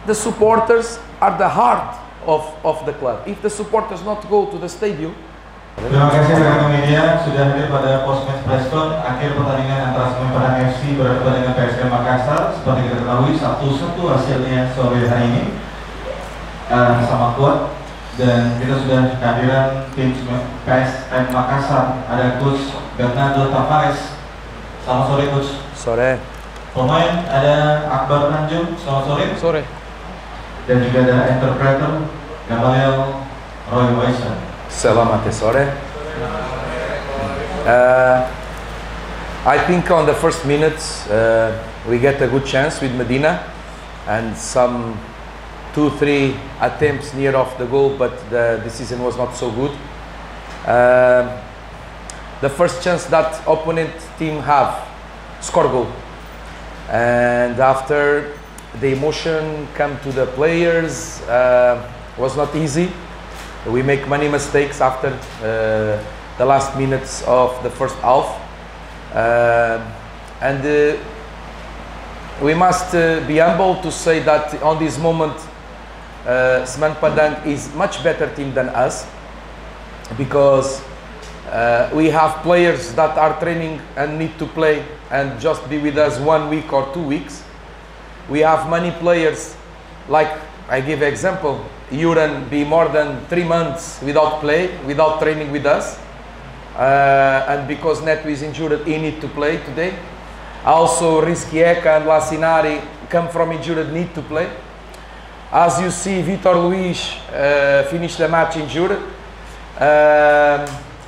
the supporters are the heart of the club. If the supporters not go to the stadium. Terima kasih rekan media sudah hadir pada post-match press-con akhir pertandingan antara Semen Padang FC berhadapan dengan PSM Makassar. Seperti kita ketahui 1-1 hasilnya sore hari ini, sama kuat, dan kita sudah kehadiran tim PSM Makassar. Ada Coach Bernardo Tavares. Selamat sore Coach. Sore. Pemain ada Akbar Tanjung. Selamat sore. Sore. Dan juga ada interpreter Gamaliel Roy Weiser. Selamat sore. I think on the first minutes we get a good chance with Medina and some 2-3 attempts near off the goal, but the decision was not so good. The first chance that opponent team have, score goal, and after the emotion come to the players, was not easy. We make many mistakes after the last minutes of the first half, and we must be humble to say that on this moment Semen Padang is much better team than us, because we have players that are training and need to play and just be with us 1 week or 2 weeks. We have many players, like I give example, Yuran be more than 3 months without play, without training with us, and because Neto is injured, he need to play today. Also Rizquieka and Lacinari come from injured, need to play. As you see, Vitor Luis finished the match injured.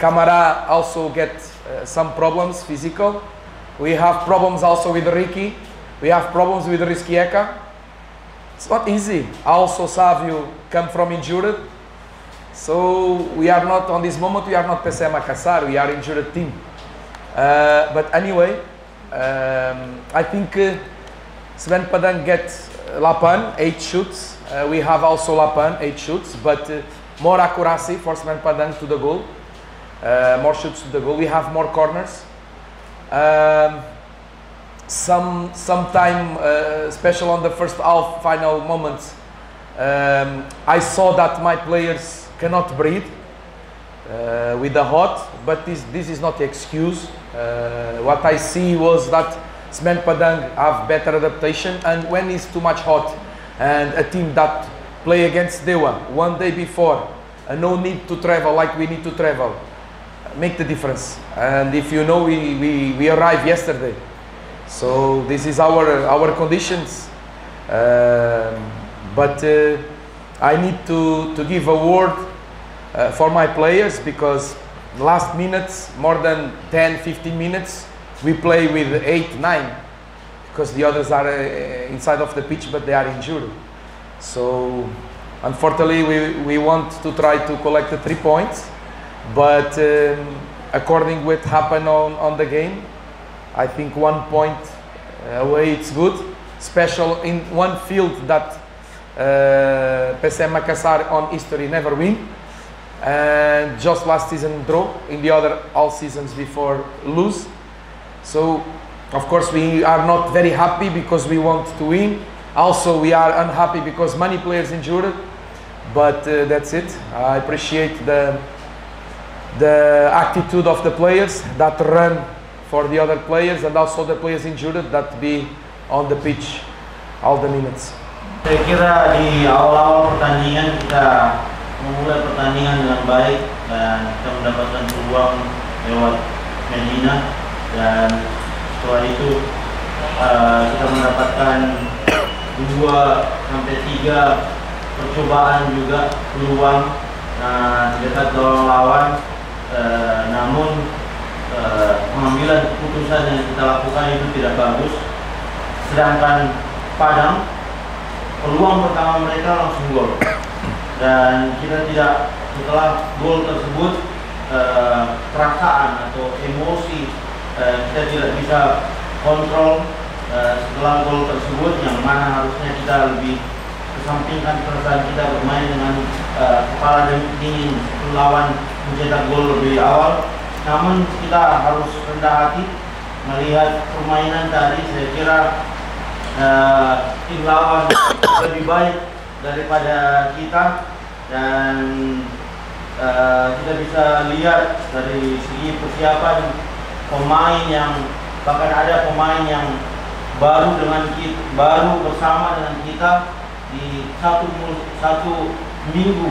Camara also get some problems physical. We have problems also with Ricky. We have problems with Rizquieka. It's not easy. Also Savio come from injured. So we are not, on this moment, we are not PSM Makassar, we are injured team. But anyway, I think Semen Padang gets Lapan, 8 shoots. We have also Lapan, 8 shoots, but more accuracy for Semen Padang to the goal. More shoots to the goal. We have more corners. Some time, special on the first half final moments, I saw that my players cannot breathe with the hot, but this is not the excuse. What I see was that Semen Padang have better adaptation, and when it's too much hot and a team that play against Dewa 1 day before and no need to travel like we need to travel, make the difference. And if you know, we arrived yesterday, so this is our conditions. But I need to give a word for my players, because last minutes, more than 10-15 minutes, we play with 8-9, because the others are inside of the pitch, but they are injured. So unfortunately we want to try to collect the 3 points, but according what happened on the game, I think 1 point away it's good, special in one field that PSM Makassar on history never win, and just last season draw, in the other all seasons before lose. So of course we are not very happy because we want to win. Also we are unhappy because many players injured, but that's it. I appreciate the attitude of the players that run for the other players, and also the players injured that be on the pitch all the minutes. Saya kira di awal-awal pertandingan kita memulai pertandingan dengan baik, dan kita mendapatkan peluang lewat Medina, dan setelah itu kita mendapatkan 2-3 percobaan juga peluang dekat gawang lawan, namun pengambilan keputusan yang kita lakukan itu tidak bagus. Sedangkan Padang, peluang pertama mereka langsung gol, dan kita tidak, setelah gol tersebut, perasaan atau emosi kita tidak bisa kontrol setelah gol tersebut, yang mana harusnya kita lebih kesampingkan perasaan kita, bermain dengan kepala dingin lawan mencetak gol lebih awal. Namun kita harus rendah hati melihat permainan tadi. Saya kira tim lawan lebih baik daripada kita, dan kita bisa lihat dari segi persiapan pemain yang bahkan ada pemain yang baru bersama dengan kita di satu minggu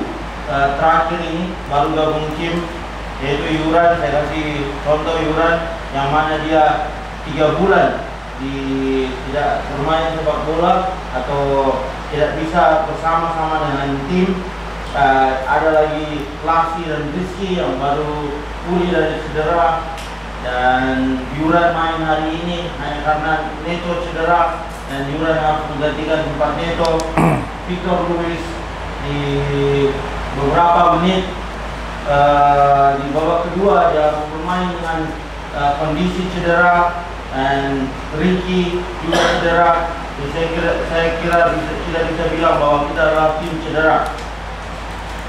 terakhir ini baru gabung tim, yaitu Yuran. Saya kasih contoh Yuran yang mana dia 3 bulan tidak bermain sepak bola atau tidak bisa bersama-sama dengan tim. Ada lagi Lasi dan Rizky yang baru pulih dari cedera, dan Yuran main hari ini hanya karena Neto cedera dan Yuran harus menggantikan tempat Neto. Victor Luis di beberapa menit di babak kedua dia bermain dengan kondisi cedera, dan Ricky juga cedera. Saya kira tidak bisa bilang bahwa kita adalah tim cedera.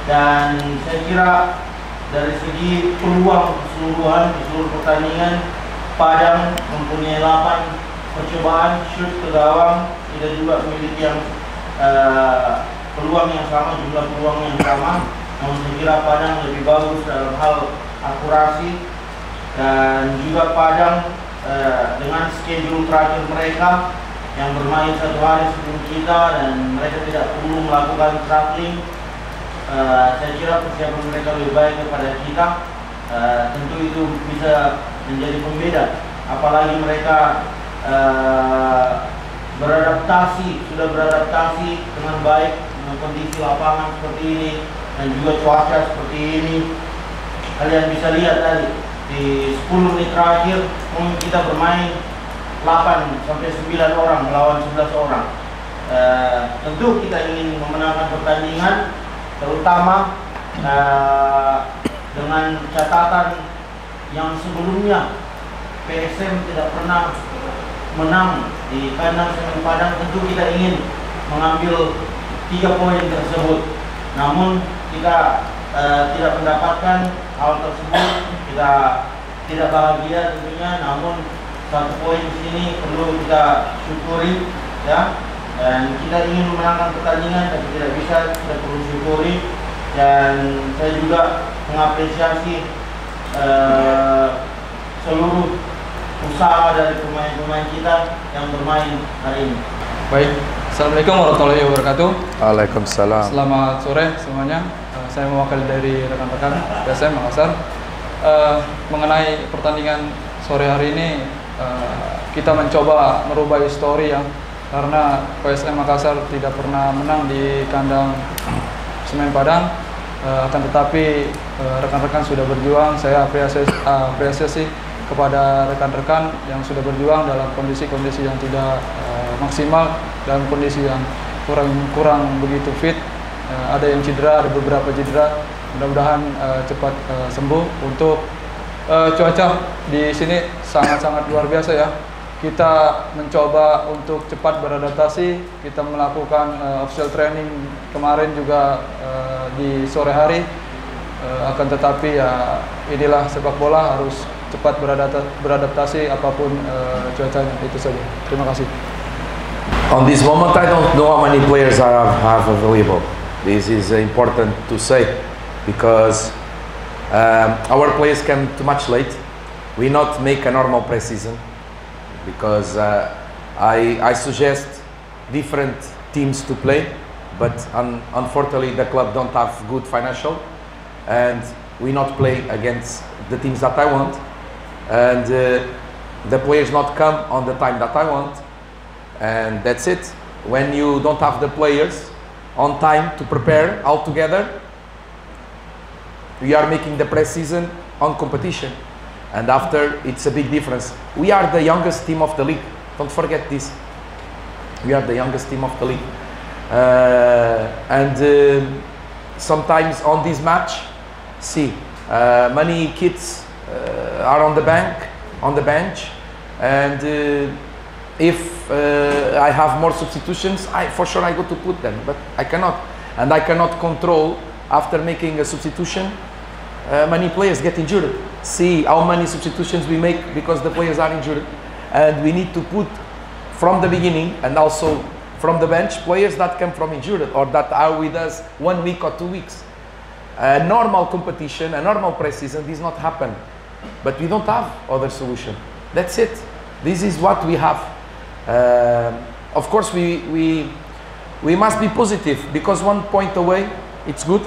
Dan saya kira dari segi peluang keseluruhan di seluruh pertandingan, Padang mempunyai 8 percobaan shoot ke gawang, tidak juga memiliki peluang yang sama, jumlah peluang yang sama. Namun saya kira Padang lebih bagus dalam hal akurasi, dan juga Padang dengan schedule terakhir mereka yang bermain 1 hari sebelum kita, dan mereka tidak perlu melakukan traveling. Saya kira persiapan mereka lebih baik daripada kita. Tentu itu bisa menjadi pembeda, apalagi mereka sudah beradaptasi dengan baik dengan kondisi lapangan seperti ini dan juga cuaca seperti ini. Kalian bisa lihat tadi di 10 menit terakhir kita bermain 8 sampai 9 orang melawan 11 orang. Tentu kita ingin memenangkan pertandingan, terutama dengan catatan yang sebelumnya PSM tidak pernah menang di kandang Semen Padang. Tentu kita ingin mengambil 3 poin tersebut, namun kita tidak mendapatkan hal tersebut. Kita tidak bahagia tentunya, namun 1 poin di sini perlu kita syukuri, ya. Dan kita ingin memenangkan pertandingan, tapi tidak bisa, kita perlu syukuri. Dan saya juga mengapresiasi seluruh usaha dari pemain-pemain kita yang bermain hari ini. Baik, Assalamualaikum warahmatullahi wabarakatuh. Waalaikumsalam. Selamat sore semuanya. Saya mewakili dari rekan-rekan PSM Makassar. Mengenai pertandingan sore hari ini, kita mencoba merubah histori ya, karena PSM Makassar tidak pernah menang di kandang Semen Padang. Akan tetapi rekan-rekan sudah berjuang. Saya apresiasi kepada rekan-rekan yang sudah berjuang dalam kondisi-kondisi yang tidak maksimal, dalam kondisi yang kurang begitu fit. Ada yang cedera, ada beberapa cedera. Mudah-mudahan cepat sembuh. Untuk cuaca di sini sangat-sangat luar biasa ya. Kita mencoba untuk cepat beradaptasi. Kita melakukan official training kemarin juga di sore hari. Akan tetapi ya inilah sepak bola, harus cepat beradaptasi apapun cuacanya. Itu saja. Terima kasih. On this moment, I don't know how many players I have available. This is important to say because our players came too much late. We not make a normal pre-season because I suggest different teams to play, but unfortunately the club don't have good financial, and we not play against the teams that I want, and the players not come on the time that I want, and that's it. When you don't have the players on time to prepare all together, we are making the pre-season on competition, and after it's a big difference. We are the youngest team of the league, don't forget this. We are the youngest team of the league, and sometimes on this match, see, many kids are on the bench, and if I have more substitutions, for sure I go to put them, but I cannot, and I cannot control after making a substitution. Many players get injured. See how many substitutions we make because the players are injured, and we need to put from the beginning, and also from the bench, players that come from injured or that are with us 1 week or 2 weeks. A normal competition, a normal pre-season, this not happen. But we don't have other solution. That's it. This is what we have. Of course, we must be positive, because 1 point away, it's good.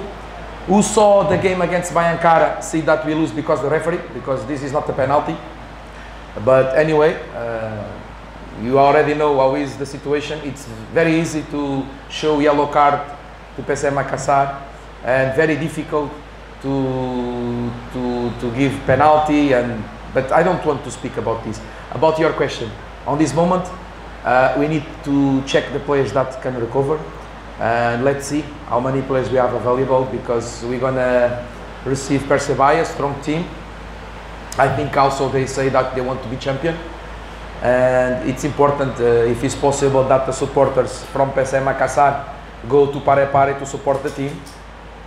Who saw the game against Bayankara see that we lose because the referee, because this is not a penalty. But anyway, you already know how is the situation. It's very easy to show yellow card to PSM Makassar, and very difficult to give penalty. But I don't want to speak about this. About your question, on this moment, we need to check the players that can recover, and let's see how many players we have available, because we're gonna receive Persevaya, strong team. I think also they say that they want to be champion, and it's important, if it's possible, that the supporters from PSM Makassar go to Parepare to support the team.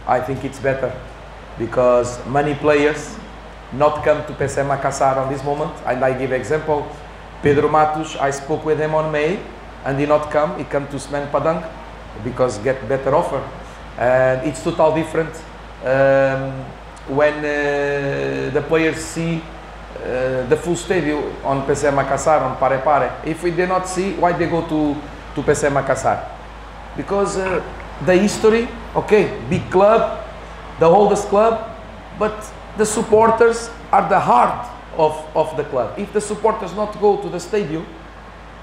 I think it's better, because many players not come to PSM Makassar on this moment. And I give example, Pedro Matos, I spoke with him on May, and he not come. He come to Semen Padang because get better offer, and it's totally different when the players see the full stadium on PSM Makassar, on Parepare. If they not see, why they go to PSM Makassar? Because the history, okay, big club, the oldest club, but the supporters are the heart of the club. If the supporters not go to the stadium,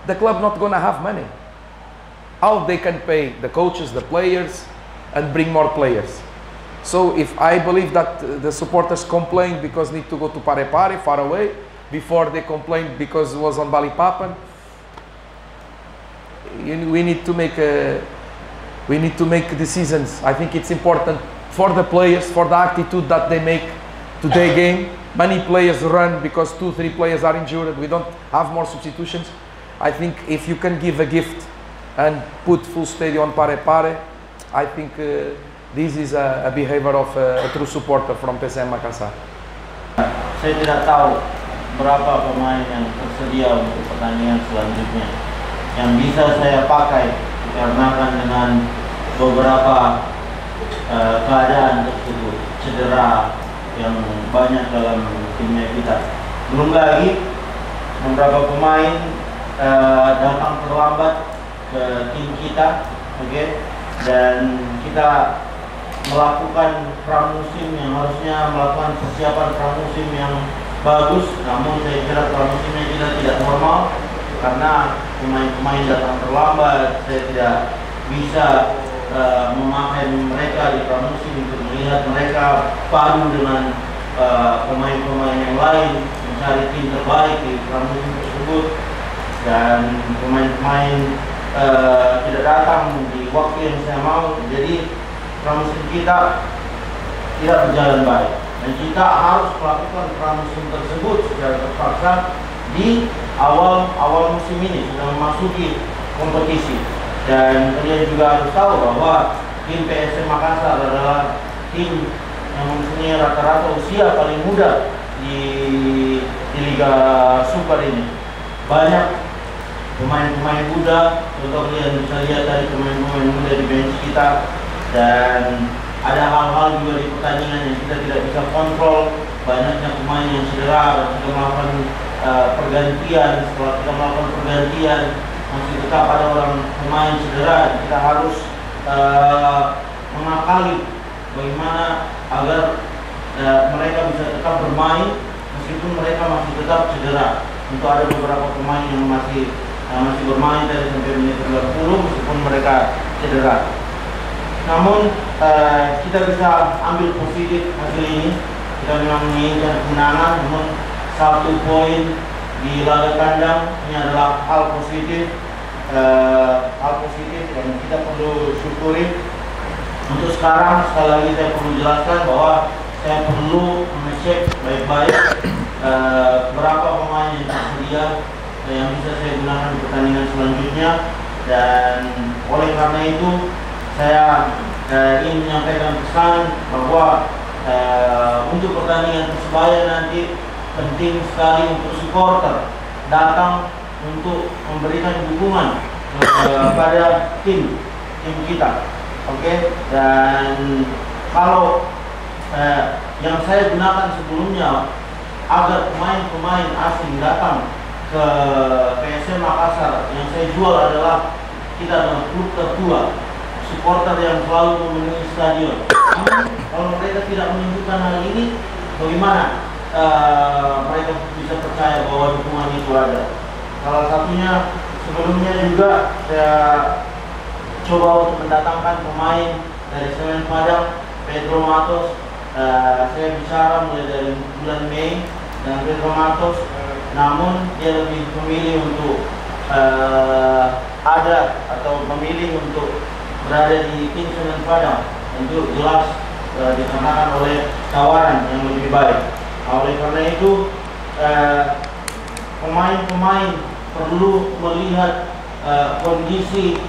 the club not gonna have money. How they can pay the coaches, the players, and bring more players? So if I believe that the supporters complain because need to go to Parepare, far away, before they complain because it was on Balikpapan, we need to make decisions. I think it's important for the players, for the attitude that they make to their game. Many players run because 2-3 players are injured. We don't have more substitutions. I think if you can give a gift and put full stadium on Parepare, I think this is a behavior of a true supporter from PSM Makassar. Saya tidak tahu berapa pemain yang tersedia untuk pertandingan selanjutnya yang bisa saya pakai, dikarenakan dengan beberapa keadaan tersebut, cedera yang banyak dalam timnya kita. Belum lagi beberapa pemain datang terlambat ke tim kita, okay? Dan kita melakukan pramusim yang harusnya melakukan persiapan pramusim yang bagus, namun saya kira pramusimnya kita tidak normal karena pemain-pemain datang terlambat. Saya tidak bisa memakai mereka di pramusim untuk melihat mereka padu dengan pemain-pemain yang lain, mencari tim terbaik di pramusim tersebut, dan pemain-pemain tidak datang di waktu yang saya mau. Jadi pramusim kita tidak berjalan baik, dan kita harus melakukan pramusim tersebut secara terpaksa di awal musim ini, sudah memasuki kompetisi. Dan kalian juga harus tahu bahwa tim PSM Makassar adalah tim yang mempunyai rata-rata usia paling muda di Liga Super ini. Banyak pemain-pemain muda, contoh kalian bisa lihat dari pemain-pemain muda di bench kita, dan ada hal-hal juga di pertandingan yang kita tidak bisa kontrol. Banyaknya pemain yang cedera, dan kita melakukan pergantian. Setelah kita melakukan pergantian, masih tetap ada orang pemain cedera. Kita harus mengakali bagaimana agar mereka bisa tetap bermain meskipun mereka masih tetap cedera. Untuk ada beberapa pemain yang masih bermain dari sampai menit 30 meskipun mereka cedera. Namun kita bisa ambil positif hasil ini. Kita memang menginginkan kemenangan, namun 1 poin di laga kandang ini adalah hal positif yang kita perlu syukuri. Untuk sekarang, sekali lagi saya perlu jelaskan bahwa saya perlu mengecek baik-baik berapa pemain yang tersedia yang bisa saya gunakan di pertandingan selanjutnya, dan oleh karena itu saya ingin menyampaikan pesan bahwa untuk pertandingan Persebaya nanti penting sekali untuk supporter datang untuk memberikan dukungan kepada tim kita. Oke. Dan kalau yang saya gunakan sebelumnya agar pemain-pemain asing datang ke PSM Makassar, yang saya jual adalah kita adalah klub tertua, supporter yang selalu memenuhi stadion. Kalau mereka tidak menunjukkan hal ini, bagaimana mereka bisa percaya bahwa dukungan itu ada? Salah satunya sebelumnya juga saya coba untuk mendatangkan pemain dari Semen Padang, Pedro Matos. Saya bicara mulai dari bulan Mei dengan Pedro Matos, namun dia lebih memilih untuk ada atau memilih untuk berada di tim Semen Padang. Tentu jelas dikarenakan oleh tawaran yang lebih baik. Oleh karena itu pemain-pemain perlu melihat kondisi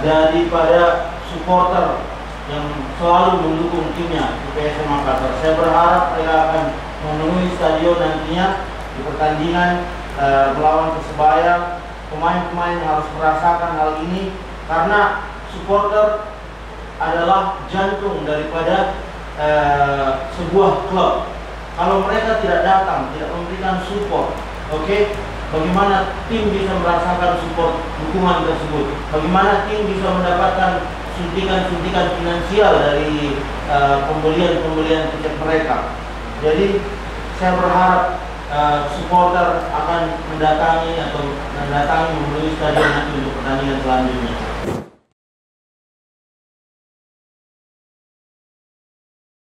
daripada supporter yang selalu mendukung timnya di PSM Makassar. Saya berharap mereka akan memenuhi stadion nantinya di pertandingan melawan Persebaya. Pemain-pemain harus merasakan hal ini karena supporter adalah jantung daripada sebuah klub. Kalau mereka tidak datang, tidak memberikan support, oke, bagaimana tim bisa merasakan support dukungan tersebut? Bagaimana tim bisa mendapatkan suntikan-suntikan finansial dari pembelian tiket mereka? Jadi saya berharap supporter akan mendatangi memenuhi stadion nanti untuk pertandingan selanjutnya.